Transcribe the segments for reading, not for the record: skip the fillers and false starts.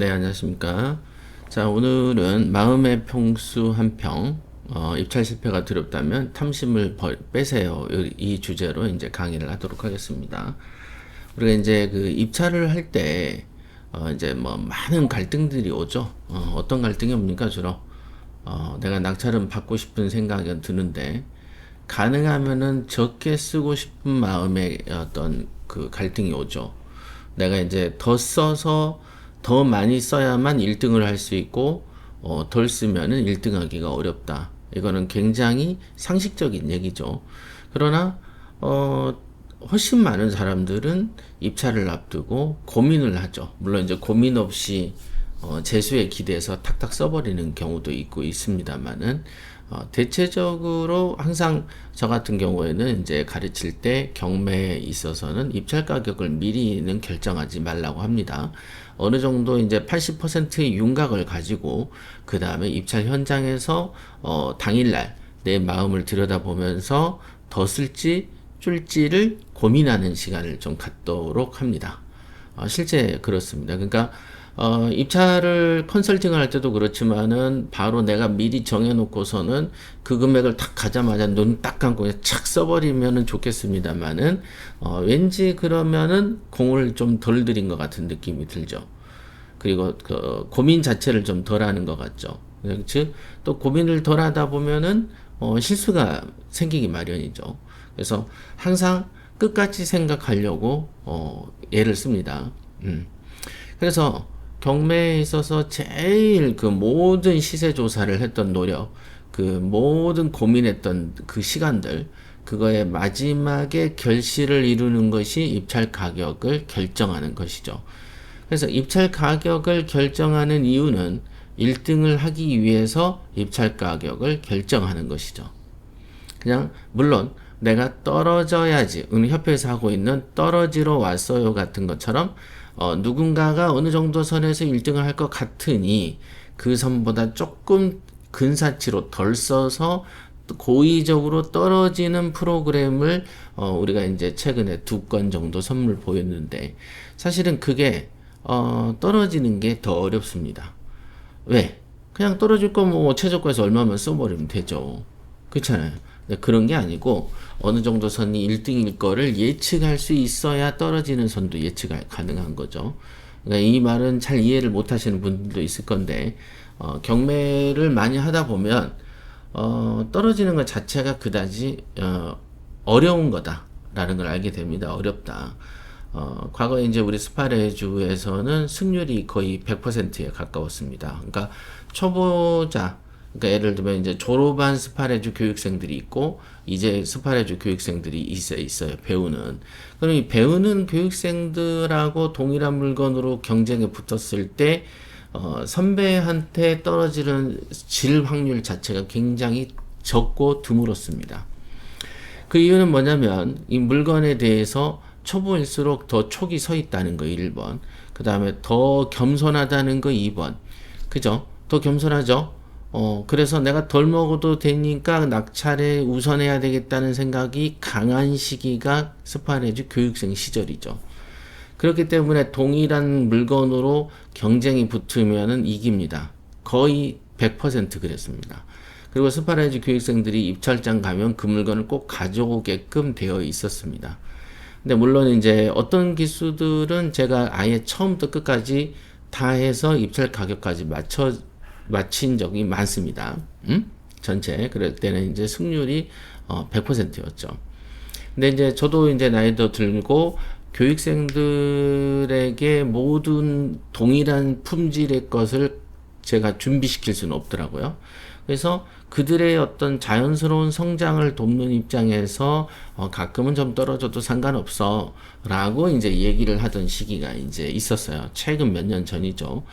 네, 안녕하십니까. 자, 오늘은 마음의 평수 한 평, 입찰 실패가 두렵다면 탐심을 빼세요. 이 주제로 이제 강의를 하도록 하겠습니다. 우리가 이제 그 입찰을 할 때, 이제 뭐 많은 갈등들이 오죠. 어떤 갈등이 옵니까, 주로? 내가 낙찰은 받고 싶은 생각이 드는데, 가능하면은 적게 쓰고 싶은 마음의 어떤 그 갈등이 오죠. 내가 이제 더 써서 더 많이 써야만 1등을 할 수 있고, 덜 쓰면은 1등 하기가 어렵다. 이거는 굉장히 상식적인 얘기죠. 그러나, 어, 훨씬 많은 사람들은 입찰을 앞두고 고민을 하죠. 물론 이제 고민 없이 재수에 기대서 탁탁 써버리는 경우도 있고 있습니다만은 대체적으로 항상 저 같은 경우에는 이제 가르칠 때 경매에 있어서는 입찰 가격을 미리는 결정하지 말라고 합니다. 어느 정도 이제 80%의 윤곽을 가지고 그 다음에 입찰 현장에서 당일날 내 마음을 들여다보면서 더 쓸지 줄지를 고민하는 시간을 좀 갖도록 합니다. 실제 그렇습니다. 그러니까 입찰을 컨설팅을 할 때도 그렇지만은 바로 내가 미리 정해놓고서는 그 금액을 딱 가자마자 눈 딱 감고 그냥 착 써버리면은 좋겠습니다만은 왠지 그러면은 공을 좀 덜 들인 것 같은 느낌이 들죠. 그리고 그 고민 자체를 좀 덜 하는 것 같죠. 즉, 또 고민을 덜 하다 보면은 실수가 생기기 마련이죠. 그래서 항상 끝까지 생각하려고 예를 씁니다. 그래서 경매에 있어서 제일 그 모든 시세 조사를 했던 노력, 그 모든 고민했던 그 시간들, 그거의 마지막에 결실을 이루는 것이 입찰 가격을 결정하는 것이죠. 그래서 입찰 가격을 결정하는 이유는 1등을 하기 위해서 입찰 가격을 결정하는 것이죠. 그냥 물론 내가 떨어져야지, 협회에서 하고 있는 떨어지러 왔어요 같은 것처럼 누군가가 어느 정도 선에서 1등을 할 것 같으니 그 선보다 조금 근사치로 덜 써서 고의적으로 떨어지는 프로그램을 우리가 이제 최근에 2건 정도 선물 보였는데 사실은 그게 떨어지는 게 더 어렵습니다. 왜? 그냥 떨어질 거 뭐 최저가에서 얼마만 써버리면 되죠. 그렇잖아요. 그런 게 아니고 어느 정도 선이 1등일 거를 예측할 수 있어야 떨어지는 선도 예측 가능한 거죠. 그러니까 이 말은 잘 이해를 못 하시는 분들도 있을 건데 경매를 많이 하다 보면 떨어지는 것 자체가 그다지 어려운 거다라는 걸 알게 됩니다. 어렵다. 과거에 이제 우리 스파레주에서는 승률이 거의 100%에 가까웠습니다. 그러니까 초보자, 그러니까 예를 들면 이제 졸업한 스파레주 교육생들이 있고 이제 스파레주 교육생들이 있어요. 배우는. 그럼 이 배우는 교육생들하고 동일한 물건으로 경쟁에 붙었을 때 선배한테 떨어지는 질 확률 자체가 굉장히 적고 드물었습니다. 그 이유는 뭐냐면 이 물건에 대해서 초보일수록 더 촉이 서 있다는 거 1번. 그 다음에 더 겸손하다는 거 2번. 그죠? 더 겸손하죠? 그래서 내가 덜 먹어도 되니까 낙찰에 우선해야 되겠다는 생각이 강한 시기가 스파레주 교육생 시절이죠. 그렇기 때문에 동일한 물건으로 경쟁이 붙으면은 이깁니다. 거의 100% 그랬습니다. 그리고 스파레주 교육생들이 입찰장 가면 그 물건을 꼭 가져오게끔 되어 있었습니다. 근데 물론 이제 어떤 기수들은 제가 아예 처음부터 끝까지 다 해서 입찰 가격까지 맞힌 적이 많습니다. 전체. 그럴 때는 이제 승률이 100%였죠. 근데 이제 저도 이제 나이도 들고 교육생들에게 모든 동일한 품질의 것을 제가 준비시킬 수는 없더라고요. 그래서 그들의 어떤 자연스러운 성장을 돕는 입장에서 가끔은 좀 떨어져도 상관없어 라고 이제 얘기를 하던 시기가 이제 있었어요. 최근 몇 년 전이죠.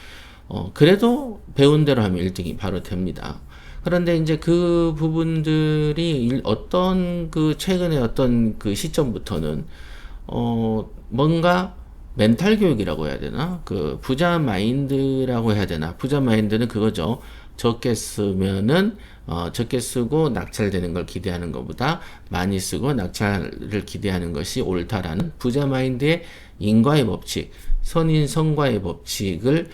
그래도 배운 대로 하면 1등이 바로 됩니다. 그런데 이제 그 부분들이 어떤 그 최근에 어떤 그 시점부터는 뭔가 멘탈 교육이라고 해야 되나? 그 부자 마인드라고 해야 되나? 부자 마인드는 그거죠. 적게 쓰면은 적게 쓰고 낙찰되는 걸 기대하는 것보다 많이 쓰고 낙찰을 기대하는 것이 옳다라는 부자 마인드의 인과의 법칙, 선인성과의 법칙을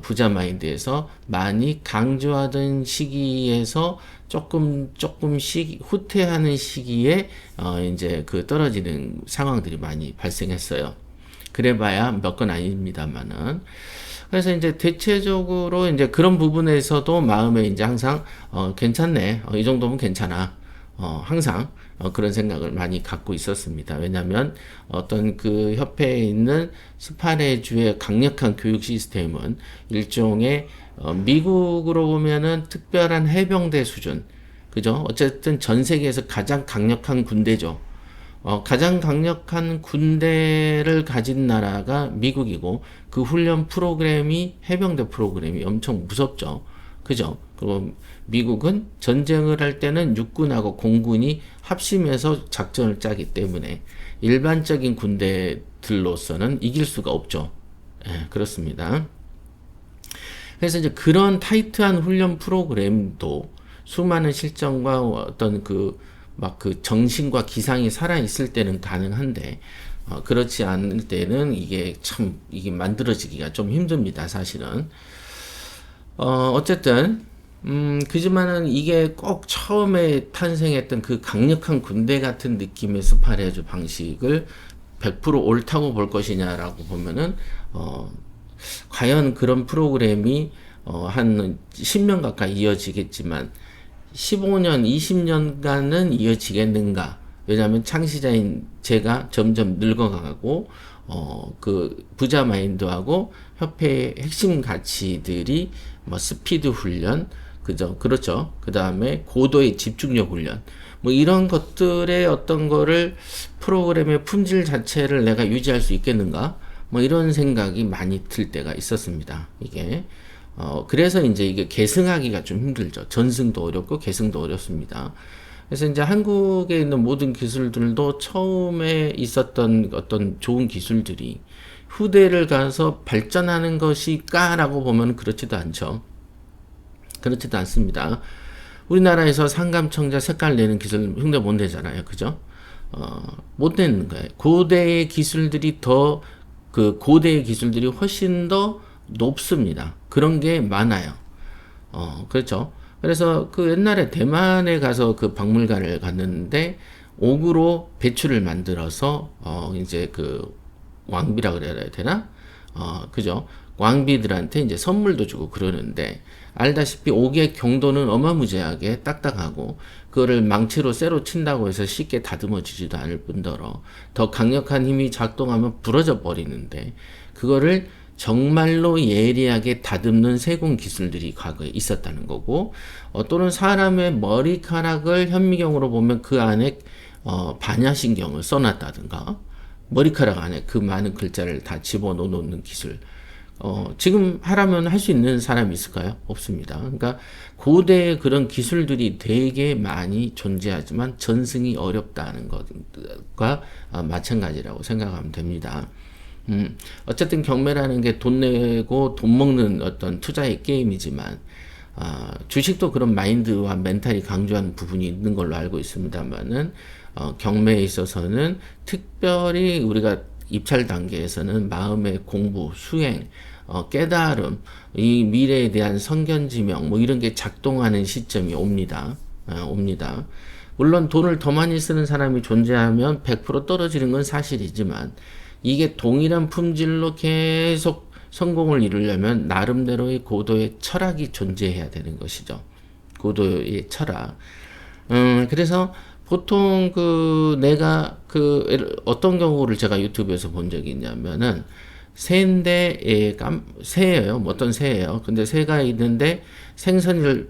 부자 마인드에서 많이 강조하던 시기에서 조금씩 후퇴하는 시기에 이제 그 떨어지는 상황들이 많이 발생했어요. 그래봐야 몇 건 아닙니다만은. 그래서 이제 대체적으로 이제 그런 부분에서도 마음에 이제 항상 괜찮네, 이 정도면 괜찮아, 항상 그런 생각을 많이 갖고 있었습니다. 왜냐하면 어떤 그 협회에 있는 스파레주의 강력한 교육 시스템은 일종의 미국으로 보면은 특별한 해병대 수준, 그죠? 어쨌든 전 세계에서 가장 강력한 군대죠. 가장 강력한 군대를 가진 나라가 미국이고, 그 훈련 프로그램이 해병대 프로그램이 엄청 무섭죠. 그죠? 그리고 미국은 전쟁을 할 때는 육군하고 공군이 합심해서 작전을 짜기 때문에 일반적인 군대들로서는 이길 수가 없죠. 예, 그렇습니다. 그래서 이제 그런 타이트한 훈련 프로그램도 수많은 실전과 어떤 막 그 정신과 기상이 살아있을 때는 가능한데, 그렇지 않을 때는 이게 만들어지기가 좀 힘듭니다, 사실은. 어쨌든, 그지만은 이게 꼭 처음에 탄생했던 그 강력한 군대 같은 느낌의 스파레주 방식을 100% 옳다고 볼 것이냐라고 보면은, 과연 그런 프로그램이, 한 10년 가까이 이어지겠지만, 15년, 20년간은 이어지겠는가? 왜냐하면 창시자인 제가 점점 늙어가고, 그 부자 마인드하고 협회의 핵심 가치들이 뭐 스피드 훈련, 그죠? 그렇죠. 그 다음에 고도의 집중력 훈련, 뭐 이런 것들의 어떤 거를 프로그램의 품질 자체를 내가 유지할 수 있겠는가? 뭐 이런 생각이 많이 들 때가 있었습니다. 이게. 그래서 이제 이게 계승하기가 좀 힘들죠. 전승도 어렵고 계승도 어렵습니다. 그래서 이제 한국에 있는 모든 기술들도 처음에 있었던 어떤 좋은 기술들이 후대를 가서 발전하는 것일까라고 보면 그렇지도 않죠. 그렇지도 않습니다. 우리나라에서 상감청자 색깔 내는 기술 흉내 못 내잖아요. 그죠? 못 내는 거예요. 고대의 기술들이 고대의 기술들이 훨씬 더 높습니다. 그런 게 많아요. 그렇죠. 그래서 그 옛날에 대만에 가서 그 박물관을 갔는데 옥으로 배추를 만들어서 이제 그 왕비라 그래야 되나? 그죠. 왕비들한테 이제 선물도 주고 그러는데, 알다시피 옥의 경도는 어마무지하게 딱딱하고 그거를 망치로 쇠로 친다고 해서 쉽게 다듬어지지도 않을 뿐더러 더 강력한 힘이 작동하면 부러져 버리는데, 그거를 정말로 예리하게 다듬는 세공 기술들이 과거에 있었다는 거고, 또는 사람의 머리카락을 현미경으로 보면 그 안에 반야신경을 써놨다든가, 머리카락 안에 그 많은 글자를 다 집어넣는 기술. 지금 하라면 할 수 있는 사람이 있을까요? 없습니다. 그러니까 고대의 그런 기술들이 되게 많이 존재하지만 전승이 어렵다는 것과 마찬가지라고 생각하면 됩니다. 어쨌든 경매라는 게 돈 내고 돈 먹는 어떤 투자의 게임이지만, 주식도 그런 마인드와 멘탈이 강조하는 부분이 있는 걸로 알고 있습니다만은, 경매에 있어서는 특별히 우리가 입찰 단계에서는 마음의 공부, 수행, 깨달음, 이 미래에 대한 선견지명, 뭐 이런 게 작동하는 시점이 옵니다. 옵니다. 물론 돈을 더 많이 쓰는 사람이 존재하면 100% 떨어지는 건 사실이지만, 이게 동일한 품질로 계속 성공을 이루려면 나름대로의 고도의 철학이 존재해야 되는 것이죠. 고도의 철학. 그래서 보통 내가 어떤 경우를 제가 유튜브에서 본 적이 있냐면은, 새예요. 뭐 어떤 새예요. 근데 새가 있는데 생선이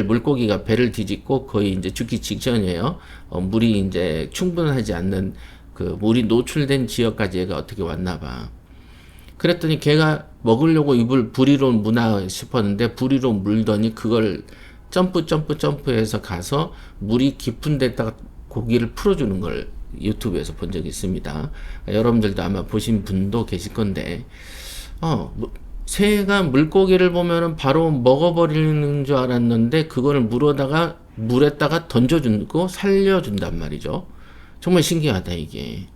물고기가 배를 뒤집고 거의 이제 죽기 직전이에요. 물이 이제 충분하지 않는 물이 노출된 지역까지 얘가 어떻게 왔나 봐. 그랬더니 걔가 먹으려고 입을 부리로 무나 싶었는데, 부리로 물더니 그걸 점프해서 가서 물이 깊은 데다가 고기를 풀어주는 걸 유튜브에서 본 적이 있습니다. 여러분들도 아마 보신 분도 계실 건데, 새가 물고기를 보면은 바로 먹어버리는 줄 알았는데, 그거를 물에다가 던져주고 살려준단 말이죠. 정말 신기하다, 이게.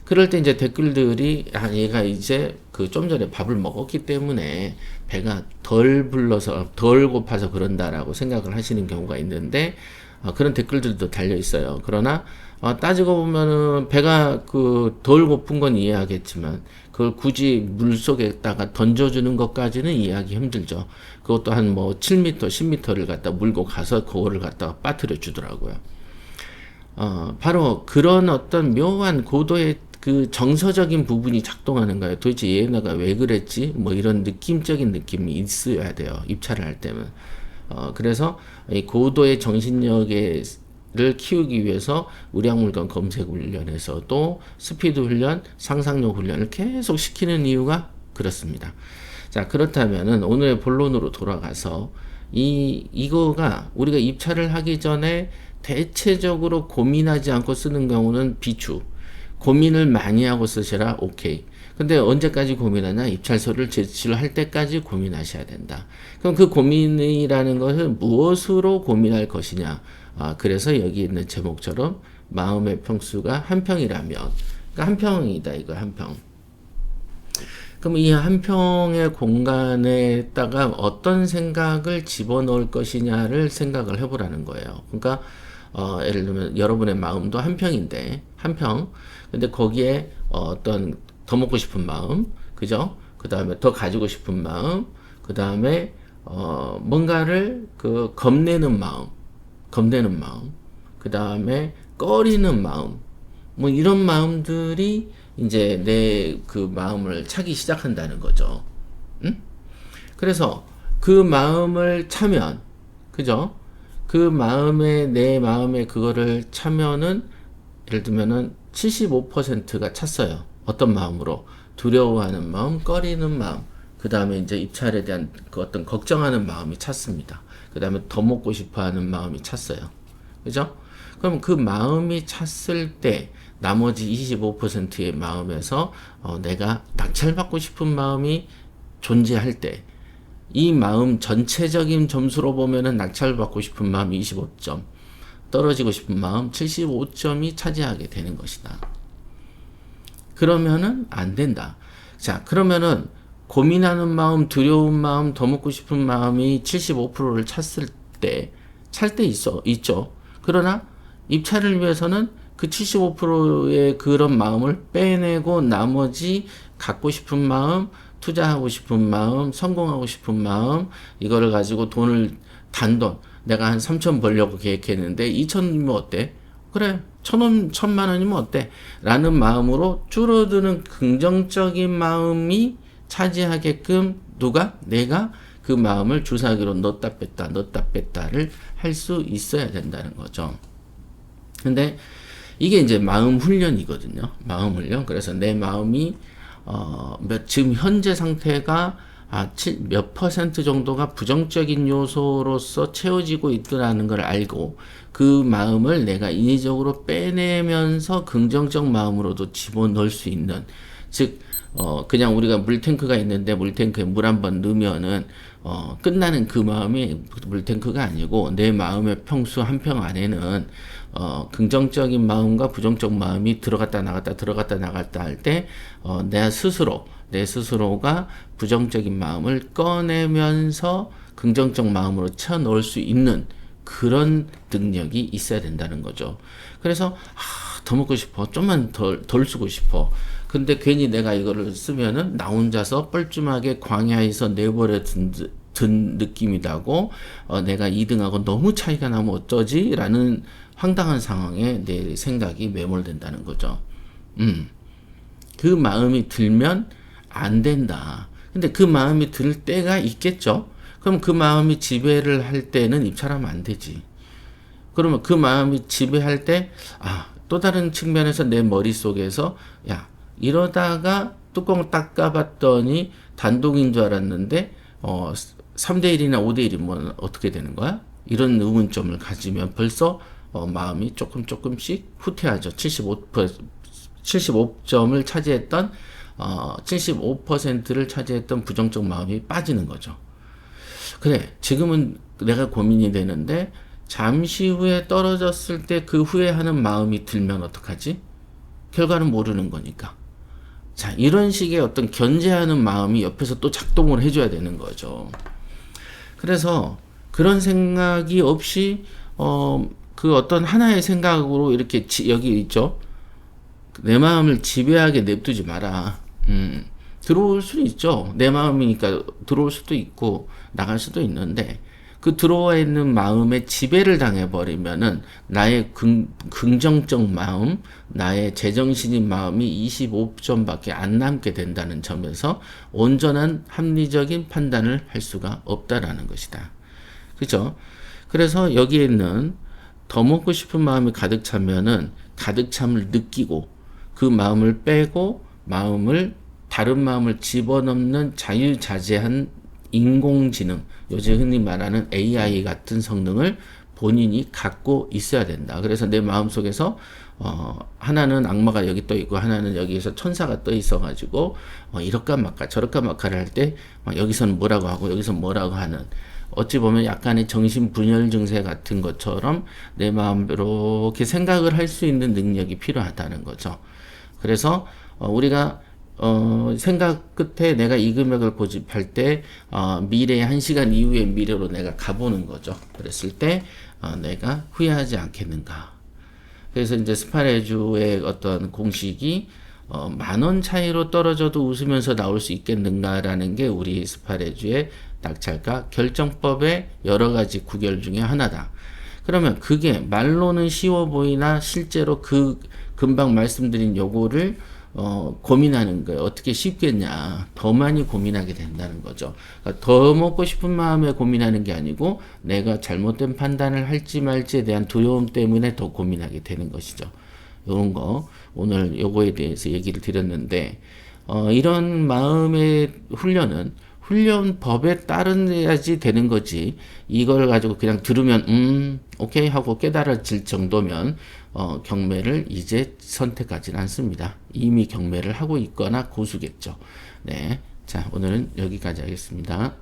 그럴 때 이제 댓글들이 얘가 이제 그 좀 전에 밥을 먹었기 때문에 배가 덜 불러서 덜 고파서 그런다라고 생각을 하시는 경우가 있는데 그런 댓글들도 달려 있어요. 그러나 따지고 보면은 배가 그 덜 고픈 건 이해하겠지만 그걸 굳이 물 속에다가 던져주는 것까지는 이해하기 힘들죠. 그것도 한 뭐 7m, 10m를 갖다 물고 가서 그거를 갖다가 빠뜨려 주더라고요. 바로 그런 어떤 묘한 고도의 그 정서적인 부분이 작동하는 거예요. 도대체 얘네가 왜 그랬지? 뭐 이런 느낌적인 느낌이 있어야 돼요. 입찰을 할 때는. 그래서 이 고도의 정신력을 키우기 위해서 의량물건 검색 훈련에서도 스피드 훈련, 상상력 훈련을 계속 시키는 이유가 그렇습니다. 자, 그렇다면은 오늘의 본론으로 돌아가서 이거가 우리가 입찰을 하기 전에 대체적으로 고민하지 않고 쓰는 경우는 비추. 고민을 많이 하고 쓰시라, 오케이. 근데 언제까지 고민하냐? 입찰서를 제출을 할 때까지 고민하셔야 된다. 그럼 그 고민이라는 것은 무엇으로 고민할 것이냐? 그래서 여기 있는 제목처럼 마음의 평수가 한 평이라면, 그러니까 한 평이다, 이거 한 평. 그럼 이 한 평의 공간에다가 어떤 생각을 집어넣을 것이냐를 생각을 해보라는 거예요. 그러니까 예를 들면 여러분의 마음도 한 평인데 한 평. 근데 거기에 어떤 더 먹고 싶은 마음, 그죠? 그 다음에 더 가지고 싶은 마음, 그 다음에 뭔가를 그 겁내는 마음, 그 다음에 꺼리는 마음, 뭐 이런 마음들이 이제 내 그 마음을 차기 시작한다는 거죠. 응? 그래서 그 마음을 차면, 그죠? 그 마음에, 내 마음에 그거를 차면은, 예를 들면은 75%가 찼어요. 어떤 마음으로? 두려워하는 마음, 꺼리는 마음, 그 다음에 이제 입찰에 대한 그 어떤 걱정하는 마음이 찼습니다. 그 다음에 더 먹고 싶어 하는 마음이 찼어요. 그죠? 그럼 그 마음이 찼을 때, 나머지 25%의 마음에서 내가 낙찰받고 싶은 마음이 존재할 때, 이 마음 전체적인 점수로 보면은 낙찰받고 싶은 마음이 25점, 떨어지고 싶은 마음 75점이 차지하게 되는 것이다. 그러면은 안 된다. 자, 그러면은 고민하는 마음, 두려운 마음, 더 먹고 싶은 마음이 75%를 찰 때 있죠. 그러나 입찰을 위해서는 그 75%의 그런 마음을 빼내고 나머지 갖고 싶은 마음, 투자하고 싶은 마음, 성공하고 싶은 마음, 이거를 가지고 단돈, 내가 한 3천 벌려고 계획했는데 2천이면 어때? 그래, 1,000만 원이면 어때? 라는 마음으로 줄어드는 긍정적인 마음이 차지하게끔 내가 그 마음을 주사기로 넣었다 뺐다를 할 수 있어야 된다는 거죠. 근데 이게 이제 마음 훈련이거든요. 마음 훈련. 그래서 내 마음이 지금 현재 상태가 몇 퍼센트 정도가 부정적인 요소로서 채워지고 있더라는 걸 알고 그 마음을 내가 인위적으로 빼내면서 긍정적 마음으로도 집어넣을 수 있는, 즉 그냥 우리가 물탱크가 있는데 물탱크에 물 한번 넣으면은 끝나는 그 마음이 물탱크가 아니고 내 마음의 평수 한 평 안에는 긍정적인 마음과 부정적 마음이 들어갔다 나갔다 할 때 내 스스로가 부정적인 마음을 꺼내면서 긍정적 마음으로 채워넣을 수 있는 그런 능력이 있어야 된다는 거죠. 그래서 더 먹고 싶어, 좀만 덜 쓰고 싶어. 근데 괜히 내가 이거를 쓰면은 나 혼자서 뻘쭘하게 광야에서 내버려 든 느낌이 나고 내가 2등하고 너무 차이가 나면 어쩌지? 라는 황당한 상황에 내 생각이 매몰된다는 거죠. 그 마음이 들면 안 된다. 근데 그 마음이 들 때가 있겠죠? 그럼 그 마음이 지배를 할 때는 입찰하면 안 되지. 그러면 그 마음이 지배할 때, 또 다른 측면에서 내 머릿속에서, 이러다가 뚜껑 딱 까봤더니 단독인 줄 알았는데, 3대1이나 5대1이면 어떻게 되는 거야? 이런 의문점을 가지면 벌써 마음이 조금씩 후퇴하죠. 75점을 차지했던 75%를 차지했던 부정적 마음이 빠지는 거죠. 그래, 지금은 내가 고민이 되는데 잠시 후에 떨어졌을 때 그 후회하는 마음이 들면 어떡하지? 결과는 모르는 거니까. 자, 이런 식의 어떤 견제하는 마음이 옆에서 또 작동을 해줘야 되는 거죠. 그래서 그런 생각이 없이 그 어떤 하나의 생각으로 이렇게 여기 있죠. 내 마음을 지배하게 냅두지 마라. 들어올 수도 있죠. 내 마음이니까 들어올 수도 있고 나갈 수도 있는데 그 들어와 있는 마음에 지배를 당해버리면은 나의 긍정적 마음, 나의 제정신인 마음이 25점밖에 안 남게 된다는 점에서 온전한 합리적인 판단을 할 수가 없다라는 것이다. 그죠? 그래서 여기에 있는 더 먹고 싶은 마음이 가득 차면은 가득 참을 느끼고 그 마음을 빼고 다른 마음을 집어넣는 자유자재한 인공지능, 요즘 흔히 말하는 AI 같은 성능을 본인이 갖고 있어야 된다. 그래서 내 마음속에서 하나는 악마가 여기 떠 있고 하나는 여기에서 천사가 떠 있어 가지고 이럴까 말까 저럴까 말까를 할 때 여기서는 뭐라고 하고 여기서 뭐라고 하는, 어찌 보면 약간의 정신분열 증세 같은 것처럼 내 마음대로 이렇게 생각을 할 수 있는 능력이 필요하다는 거죠. 그래서 우리가 생각 끝에 내가 이 금액을 고집할 때 미래의 1시간 이후의 미래로 내가 가보는 거죠. 그랬을 때 내가 후회하지 않겠는가. 그래서 이제 스파레주의 어떤 공식이 10,000원 차이로 떨어져도 웃으면서 나올 수 있겠는가라는 게 우리 스파레주의 낙찰가 결정법의 여러 가지 구결 중에 하나다. 그러면 그게 말로는 쉬워 보이나 실제로 그 금방 말씀드린 요거를 고민하는 거예요. 어떻게 쉽겠냐. 더 많이 고민하게 된다는 거죠. 그러니까 더 먹고 싶은 마음에 고민하는 게 아니고 내가 잘못된 판단을 할지 말지에 대한 두려움 때문에 더 고민하게 되는 것이죠. 이런 거 오늘 요거에 대해서 얘기를 드렸는데 이런 마음의 훈련법에 따라야지 되는 거지. 이걸 가지고 그냥 들으면 오케이 하고 깨달아질 정도면 경매를 이제 선택하지는 않습니다. 이미 경매를 하고 있거나 고수겠죠. 네, 자 오늘은 여기까지 하겠습니다.